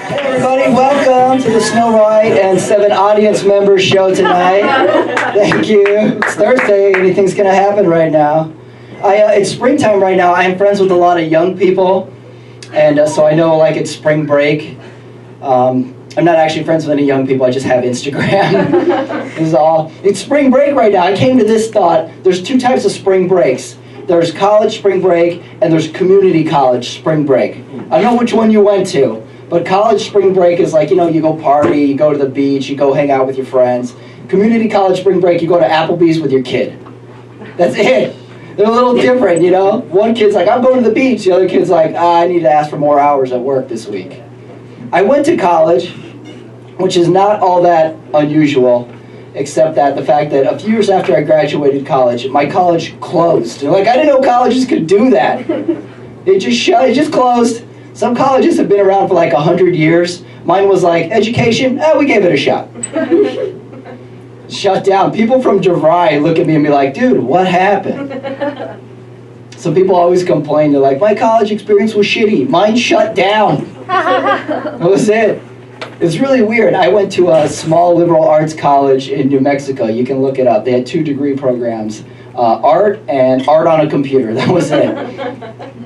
Hey everybody, welcome to the Snow White and 7 audience members show tonight. Thank you. It's Thursday, anything's going to happen right now. It's springtime right now. I'm friends with a lot of young people, and so I know like it's spring break. I'm not actually friends with any young people, I just have Instagram. This is all. It's spring break right now. I came to this thought, there's 2 types of spring breaks. There's college spring break and there's community college spring break. I don't know which one you went to, but college spring break is like, you know, you go party, you go to the beach, you go hang out with your friends. Community college spring break, you go to Applebee's with your kid. That's it. They're a little different, you know? One kid's like, I'm going to the beach. The other kid's like, I need to ask for more hours at work this week. I went to college, which is not all that unusual, except that the fact that a few years after I graduated college, my college closed. Like, I didn't know colleges could do that. It just shut, it just closed. Some colleges have been around for like 100 years. Mine was like, education, we gave it a shot. Shut down. People from DeVry look at me and be like, dude, what happened? Some people always complain, they're like, my college experience was shitty. Mine shut down. That was it. It's really weird. I went to a small liberal arts college in New Mexico. You can look it up. They had 2 degree programs, art and art on a computer. That was it.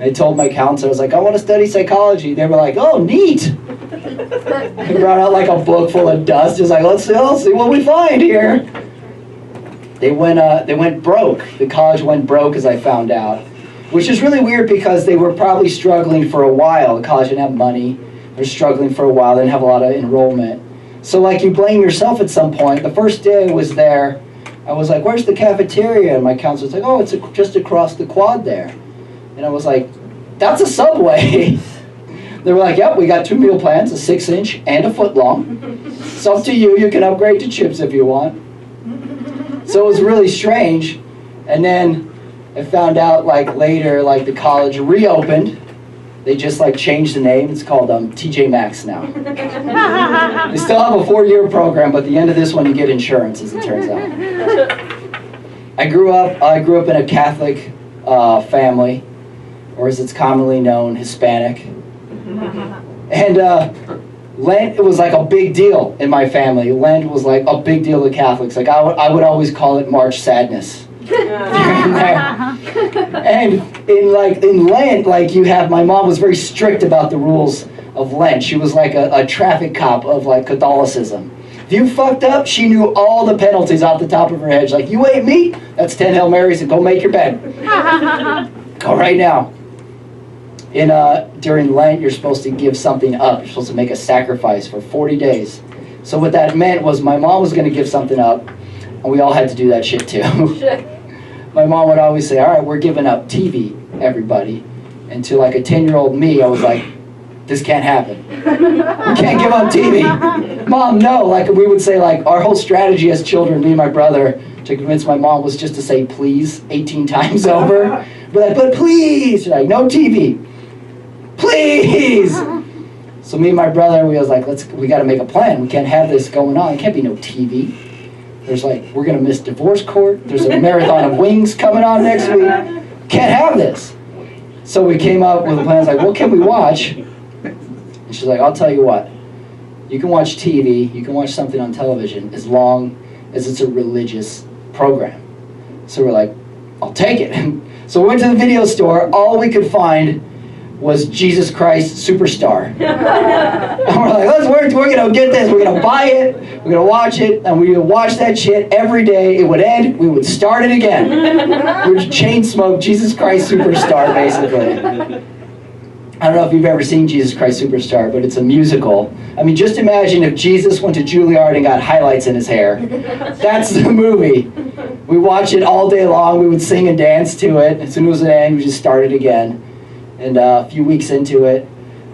I told my counselor, I was like, I want to study psychology. They were like, oh, neat. They brought out like a book full of dust. Just like, let's see what we find here. They went broke. The college went broke, as I found out, which is really weird because they were probably struggling for a while. The college didn't have money. They're struggling for a while. They didn't have a lot of enrollment. So like you blame yourself at some point. The first day I was there, I was like, where's the cafeteria? And my counselor was like, oh, it's just across the quad there. And I was like, that's a Subway. They were like, yep, we got 2 meal plans, a 6-inch and a foot long. It's up to you. You can upgrade to chips if you want. So it was really strange. And then I found out like later, like the college reopened. They just like changed the name. It's called TJ Maxx now. They still have a 4-year program, but at the end of this one you get insurance, as it turns out. I grew up in a Catholic family, or as it's commonly known, Hispanic. And Lent, it was like a big deal in my family. Lent was like a big deal to Catholics. Like I would always call it March Sadness. And in Lent, like you have, my mom was very strict about the rules of Lent. She was like a traffic cop of like Catholicism. If you fucked up, she knew all the penalties off the top of her head. She's like, you ate meat? That's 10 Hail Marys and go make your bed. Go right now. During Lent, you're supposed to give something up. You're supposed to make a sacrifice for 40 days. So what that meant was my mom was going to give something up, and we all had to do that shit too. My mom would always say, all right, we're giving up TV, everybody. And to like a 10-year-old me, I was like, this can't happen. We can't give up TV. Mom, no. Like we would say, like our whole strategy as children, me and my brother, to convince my mom was just to say please 18 times over. We're like, but please. She's like, no TV. Please. So me and my brother, we was like, we got to make a plan. We can't have this going on. It can't be no TV. There's like, we're going to miss divorce court. There's a marathon of Wings coming on next week. Can't have this. So we came up with a plan. I was like, what can we watch? And she's like, I'll tell you what. You can watch TV. You can watch something on television as long as it's a religious program. So we're like, I'll take it. So we went to the video store. All we could find was Jesus Christ Superstar. And we're like, we're going to get this. We're going to buy it. We're going to watch it. And we would watch that shit every day. It would end. We would start it again. We would chain smoke Jesus Christ Superstar, basically. I don't know if you've ever seen Jesus Christ Superstar, but it's a musical. I mean, just imagine if Jesus went to Juilliard and got highlights in his hair. That's the movie. We watch it all day long. We would sing and dance to it. As soon as it ended, we just started again. And a few weeks into it,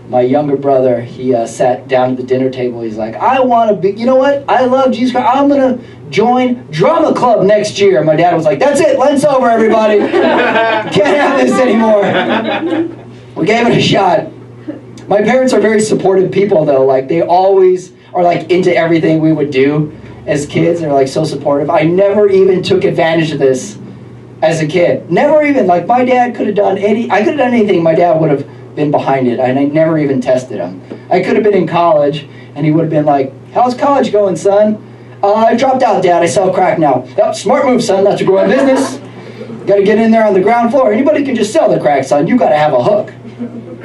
my younger brother, he sat down at the dinner table. He's like, I want to be, you know what? I love Jesus Christ. I'm going to join drama club next year. My dad was like, that's it. Lent's over, everybody. Can't have this anymore. We gave it a shot. My parents are very supportive people, though. Like, they always are, like, into everything we would do as kids. They're, like, so supportive. I never even took advantage of this as a kid. Never even. Like, my dad could have done I could have done anything. My dad would have been behind it, and I never even tested him. I could have been in college, and he would have been like, how's college going, son? I dropped out, Dad. I sell crack now. Yep, smart move, son. That's a growing business. Got to get in there on the ground floor. Anybody can just sell the crack, son. You got to have a hook.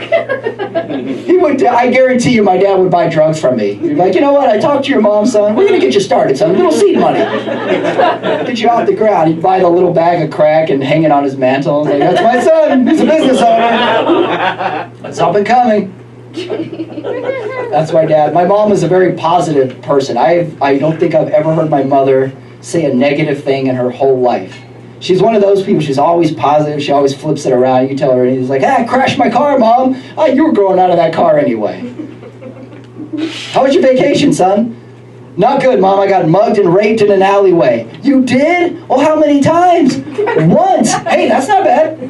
He would. I guarantee you, my dad would buy drugs from me. He'd be like, you know what? I talked to your mom, son. We're gonna get you started, son. A little seed money. Get you off the ground. He'd buy the little bag of crack and hang it on his mantle. I was like, that's my son. He's a business owner. It's up and coming. That's my dad. My mom was a very positive person. I don't think I've ever heard my mother say a negative thing in her whole life. She's one of those people, she's always positive, she always flips it around. You tell her, and he's like, I crashed my car, Mom. Oh, you were growing out of that car anyway. How was your vacation, son? Not good, Mom. I got mugged and raped in an alleyway. You did? Oh, how many times? Once. Hey, that's not bad.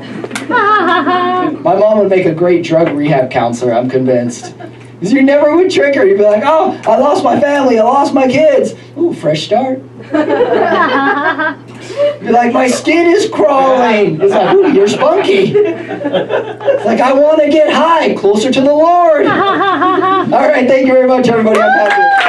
My mom would make a great drug rehab counselor, I'm convinced. Because you never would trick her. You'd be like, oh, I lost my family, I lost my kids. Ooh, fresh start. Be like, my skin is crawling. It's like, ooh, you're spunky. It's like, I want to get high, closer to the Lord. All right, thank you very much, everybody. I'm happy.